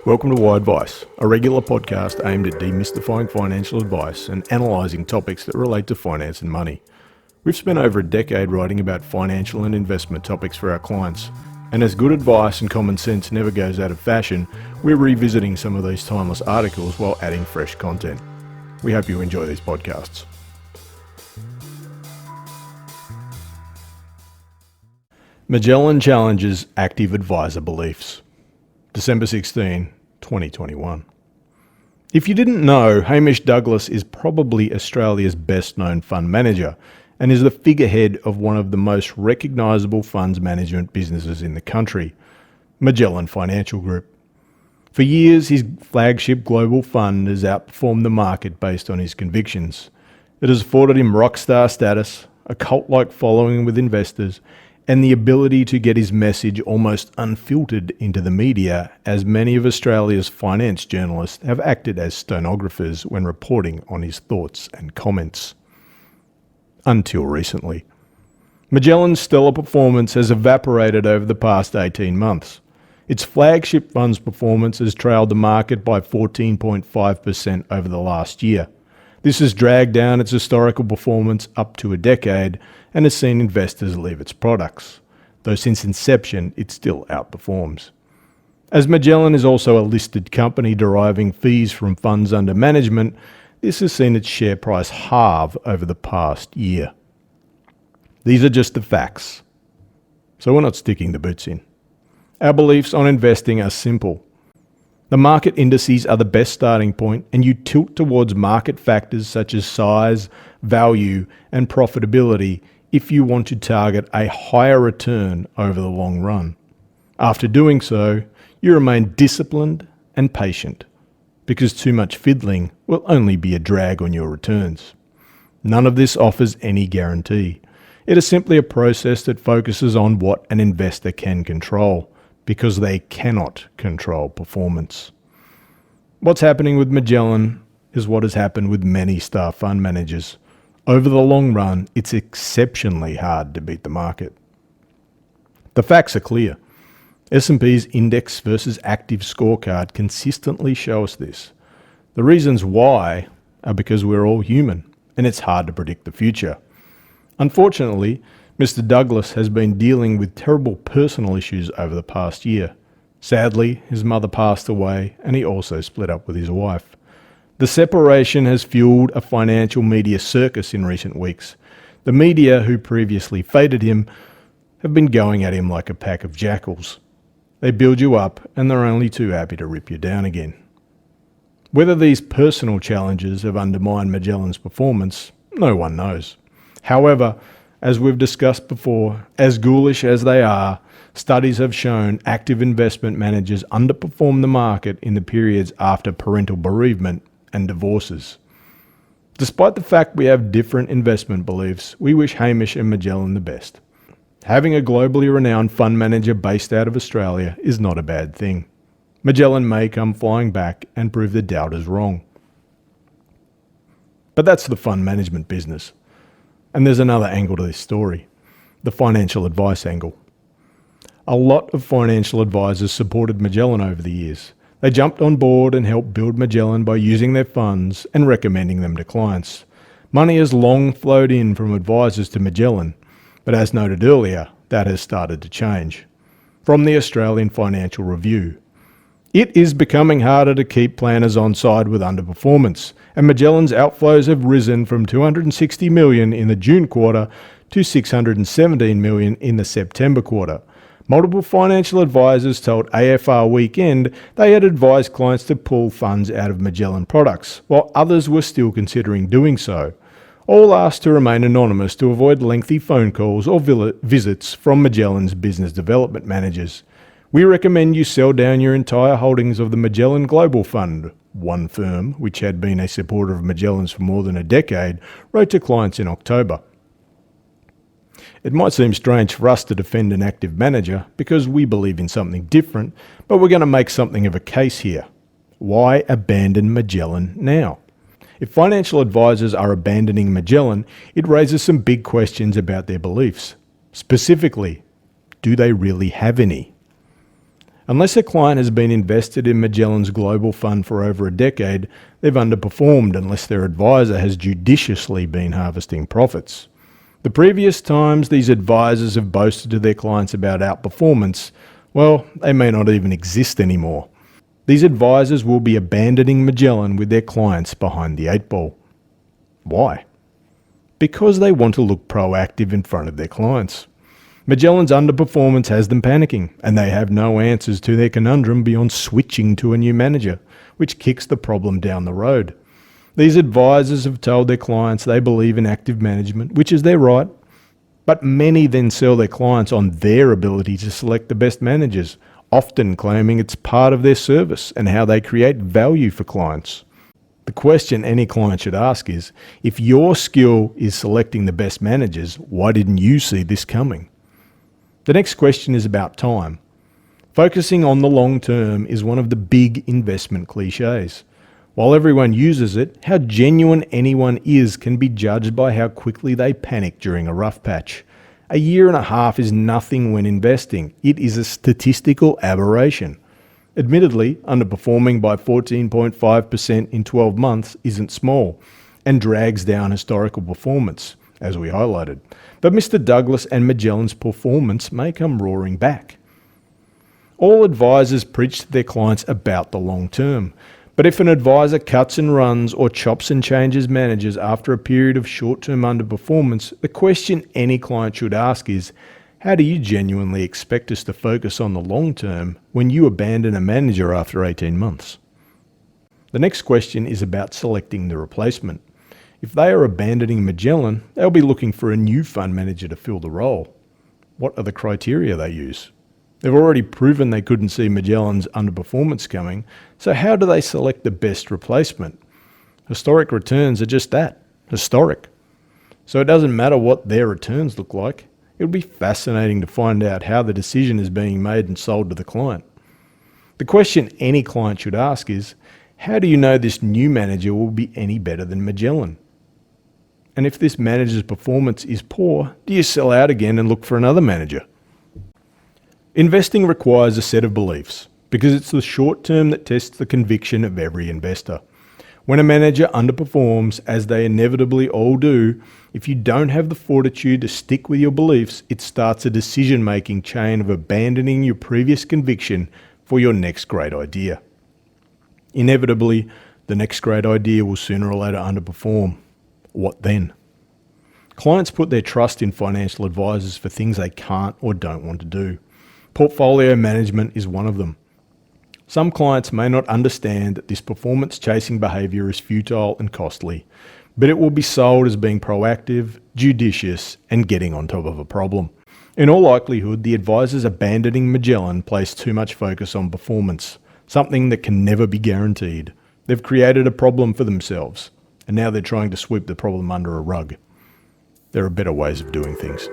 Welcome to Why Advice, a regular podcast aimed at demystifying financial advice and analysing topics that relate to finance and money. We've spent over a decade writing about financial and investment topics for our clients, and as good advice and common sense never goes out of fashion, we're revisiting some of these timeless articles while adding fresh content. We hope you enjoy these podcasts. Magellan challenges active advisor beliefs. December 16, 2021. If you didn't know, Hamish Douglass is probably Australia's best-known fund manager and is the figurehead of one of the most recognisable funds management businesses in the country, Magellan Financial Group. For years, his flagship global fund has outperformed the market based on his convictions. It has afforded him rockstar status, a cult-like following with investors, and the ability to get his message almost unfiltered into the media, as many of Australia's finance journalists have acted as stenographers when reporting on his thoughts and comments. Until recently. Magellan's stellar performance has evaporated over the past 18 months. Its flagship fund's performance has trailed the market by 14.5% over the last year. This has dragged down its historical performance up to a decade and has seen investors leave its products, though since inception it still outperforms. As Magellan is also a listed company deriving fees from funds under management, this has seen its share price halve over the past year. These are just the facts, so we're not sticking the boots in. Our beliefs on investing are simple. The market indices are the best starting point, and you tilt towards market factors such as size, value, and profitability if you want to target a higher return over the long run. After doing so, you remain disciplined and patient, because too much fiddling will only be a drag on your returns. None of this offers any guarantee. It is simply a process that focuses on what an investor can control, because they cannot control performance. What's happening with Magellan is what has happened with many star fund managers. Over the long run, it's exceptionally hard to beat the market. The facts are clear. S&P's index versus active scorecard consistently show us this. The reasons why are because we're all human, and it's hard to predict the future. Unfortunately, Mr. Douglass has been dealing with terrible personal issues over the past year. Sadly, his mother passed away and he also split up with his wife. The separation has fueled a financial media circus in recent weeks. The media, who previously faded him, have been going at him like a pack of jackals. They build you up and they're only too happy to rip you down again. Whether these personal challenges have undermined Magellan's performance, no one knows. However, as we've discussed before, as ghoulish as they are, studies have shown active investment managers underperform the market in the periods after parental bereavement and divorces. Despite the fact we have different investment beliefs, we wish Hamish and Magellan the best. Having a globally renowned fund manager based out of Australia is not a bad thing. Magellan may come flying back and prove the doubters wrong. But that's the fund management business. And there's another angle to this story, the financial advice angle. A lot of financial advisors supported Magellan over the years. They jumped on board and helped build Magellan by using their funds and recommending them to clients. Money has long flowed in from advisors to Magellan, but as noted earlier, that has started to change. From the Australian Financial Review, it is becoming harder to keep planners on side with underperformance, and Magellan's outflows have risen from $260 million in the June quarter to $617 million in the September quarter. Multiple financial advisors told AFR Weekend they had advised clients to pull funds out of Magellan products, while others were still considering doing so. All asked to remain anonymous to avoid lengthy phone calls or visits from Magellan's business development managers. We recommend you sell down your entire holdings of the Magellan Global Fund, one firm, which had been a supporter of Magellan's for more than a decade, wrote to clients in October. It might seem strange for us to defend an active manager because we believe in something different, but we're going to make something of a case here. Why abandon Magellan now? If financial advisors are abandoning Magellan, it raises some big questions about their beliefs. Specifically, do they really have any? Unless a client has been invested in Magellan's global fund for over a decade, they've underperformed unless their advisor has judiciously been harvesting profits. The previous times these advisors have boasted to their clients about outperformance, well, they may not even exist anymore. These advisors will be abandoning Magellan with their clients behind the 8 ball. Why? Because they want to look proactive in front of their clients. Magellan's underperformance has them panicking, and they have no answers to their conundrum beyond switching to a new manager, which kicks the problem down the road. These advisors have told their clients they believe in active management, which is their right, but many then sell their clients on their ability to select the best managers, often claiming it's part of their service and how they create value for clients. The question any client should ask is, if your skill is selecting the best managers, why didn't you see this coming? The next question is about time. Focusing on the long term is one of the big investment cliches. While everyone uses it, how genuine anyone is can be judged by how quickly they panic during a rough patch. A year and a half is nothing when investing. It is a statistical aberration. Admittedly, underperforming by 14.5% in 12 months isn't small and drags down historical performance, as we highlighted. But Mr. Douglass and Magellan's performance may come roaring back. All advisors preach to their clients about the long term. But if an advisor cuts and runs or chops and changes managers after a period of short-term underperformance, the question any client should ask is, how do you genuinely expect us to focus on the long term when you abandon a manager after 18 months? The next question is about selecting the replacement. If they are abandoning Magellan, they'll be looking for a new fund manager to fill the role. What are the criteria they use? They've already proven they couldn't see Magellan's underperformance coming, so how do they select the best replacement? Historic returns are just that, historic. So it doesn't matter what their returns look like. It would be fascinating to find out how the decision is being made and sold to the client. The question any client should ask is, how do you know this new manager will be any better than Magellan? And if this manager's performance is poor, do you sell out again and look for another manager? Investing requires a set of beliefs because it's the short term that tests the conviction of every investor. When a manager underperforms, as they inevitably all do, if you don't have the fortitude to stick with your beliefs, it starts a decision-making chain of abandoning your previous conviction for your next great idea. Inevitably, the next great idea will sooner or later underperform. What then? Clients put their trust in financial advisors for things they can't or don't want to do. Portfolio management is one of them. Some clients may not understand that this performance-chasing behaviour is futile and costly, but it will be sold as being proactive, judicious, and getting on top of a problem. In all likelihood, the advisors abandoning Magellan place too much focus on performance, something that can never be guaranteed. They've created a problem for themselves, and now they're trying to sweep the problem under a rug. There are better ways of doing things.